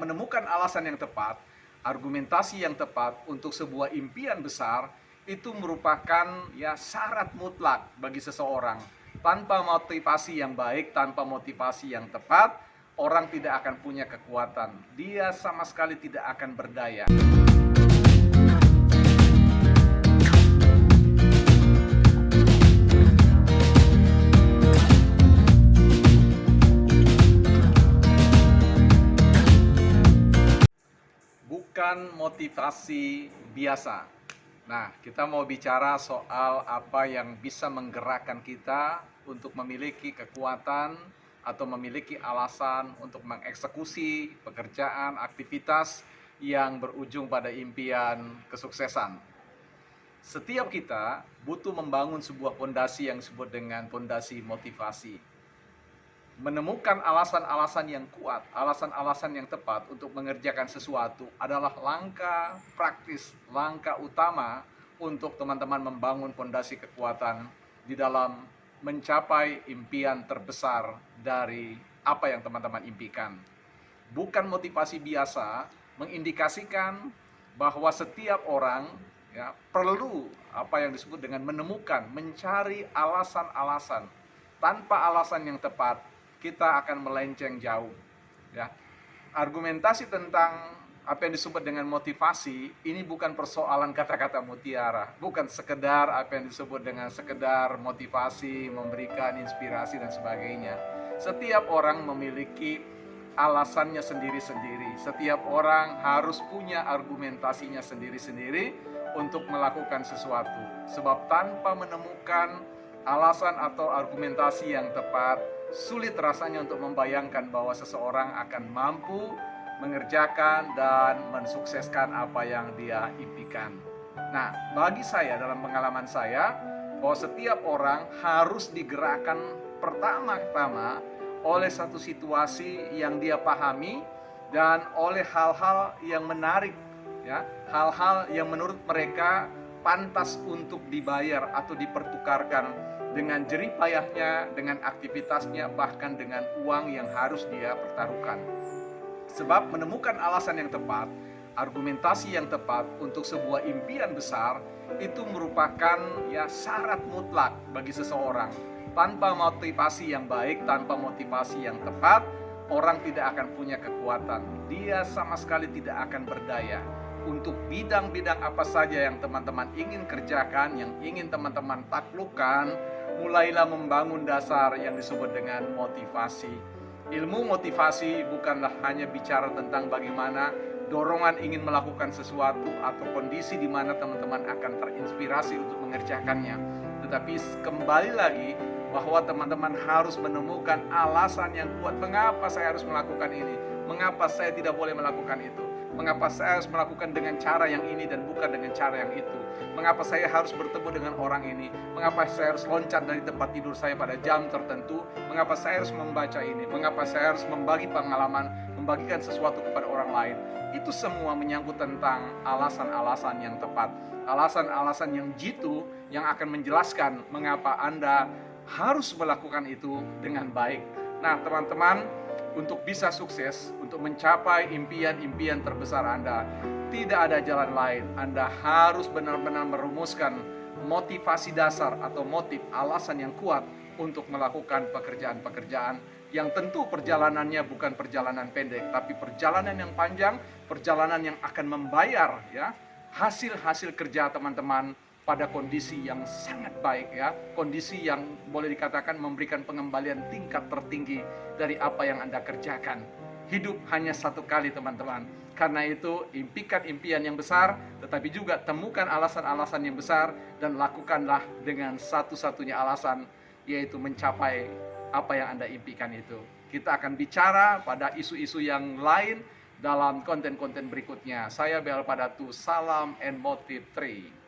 menemukan alasan yang tepat, argumentasi yang tepat untuk sebuah impian besar itu merupakan syarat mutlak bagi seseorang. Tanpa motivasi yang baik, tanpa motivasi yang tepat, orang tidak akan punya kekuatan. Dia sama sekali tidak akan berdaya. Bukan motivasi biasa. Nah, kita mau bicara soal apa yang bisa menggerakkan kita untuk memiliki kekuatan atau memiliki alasan untuk mengeksekusi pekerjaan, aktivitas yang berujung pada impian kesuksesan. Setiap kita butuh membangun sebuah fondasi yang disebut dengan fondasi motivasi. Menemukan alasan-alasan yang kuat, alasan-alasan yang tepat untuk mengerjakan sesuatu adalah langkah praktis, langkah utama untuk teman-teman membangun fondasi kekuatan di dalam mencapai impian terbesar dari apa yang teman-teman impikan. Bukan motivasi biasa mengindikasikan bahwa setiap orang perlu apa yang disebut dengan menemukan, mencari alasan-alasan. Tanpa alasan yang tepat, kita akan melenceng jauh. Argumentasi tentang apa yang disebut dengan motivasi ini bukan persoalan kata-kata mutiara, bukan sekedar apa yang disebut dengan sekedar motivasi, memberikan inspirasi dan sebagainya. Setiap orang memiliki alasannya sendiri-sendiri. Setiap orang harus punya argumentasinya sendiri-sendiri untuk melakukan sesuatu. Sebab tanpa menemukan alasan atau argumentasi yang tepat, sulit rasanya untuk membayangkan bahwa seseorang akan mampu mengerjakan dan mensukseskan apa yang dia impikan. Nah, bagi saya dalam pengalaman saya, bahwa setiap orang harus digerakkan pertama-tama oleh satu situasi yang dia pahami dan oleh hal-hal yang menarik, hal-hal yang menurut mereka pantas untuk dibayar atau dipertukarkan dengan jerih payahnya, dengan aktivitasnya, bahkan dengan uang yang harus dia pertaruhkan. Sebab menemukan alasan yang tepat, argumentasi yang tepat untuk sebuah impian besar itu merupakan syarat mutlak bagi seseorang. Tanpa motivasi yang baik, tanpa motivasi yang tepat, orang tidak akan punya kekuatan. Dia sama sekali tidak akan berdaya. Untuk bidang-bidang apa saja yang teman-teman ingin kerjakan, yang ingin teman-teman taklukkan, mulailah membangun dasar yang disebut dengan motivasi. Ilmu motivasi bukanlah hanya bicara tentang bagaimana dorongan ingin melakukan sesuatu atau kondisi di mana teman-teman akan terinspirasi untuk mengerjakannya. Tetapi kembali lagi bahwa teman-teman harus menemukan alasan yang kuat. Mengapa saya harus melakukan ini? Mengapa saya tidak boleh melakukan itu? Mengapa saya harus melakukan dengan cara yang ini dan bukan dengan cara yang itu? Mengapa saya harus bertemu dengan orang ini? Mengapa saya harus loncat dari tempat tidur saya pada jam tertentu? Mengapa saya harus membaca ini? Mengapa saya harus membagi pengalaman, membagikan sesuatu kepada orang lain? Itu semua menyangkut tentang alasan-alasan yang tepat. Alasan-alasan yang jitu yang akan menjelaskan mengapa Anda harus melakukan itu dengan baik. Nah, teman-teman, untuk bisa sukses, untuk mencapai impian-impian terbesar Anda, tidak ada jalan lain. Anda harus benar-benar merumuskan motivasi dasar atau motif alasan yang kuat untuk melakukan pekerjaan-pekerjaan yang tentu perjalanannya bukan perjalanan pendek, tapi perjalanan yang panjang, perjalanan yang akan membayar hasil-hasil kerja teman-teman pada kondisi yang sangat baik, kondisi yang boleh dikatakan memberikan pengembalian tingkat tertinggi dari apa yang Anda kerjakan. Hidup hanya satu kali, teman-teman. Karena itu, impikan impian yang besar, tetapi juga temukan alasan-alasan yang besar dan lakukanlah dengan satu-satunya alasan, yaitu mencapai apa yang Anda impikan itu. Kita akan bicara pada isu-isu yang lain dalam konten-konten berikutnya. Saya Bel Padatu, salam and motive 3.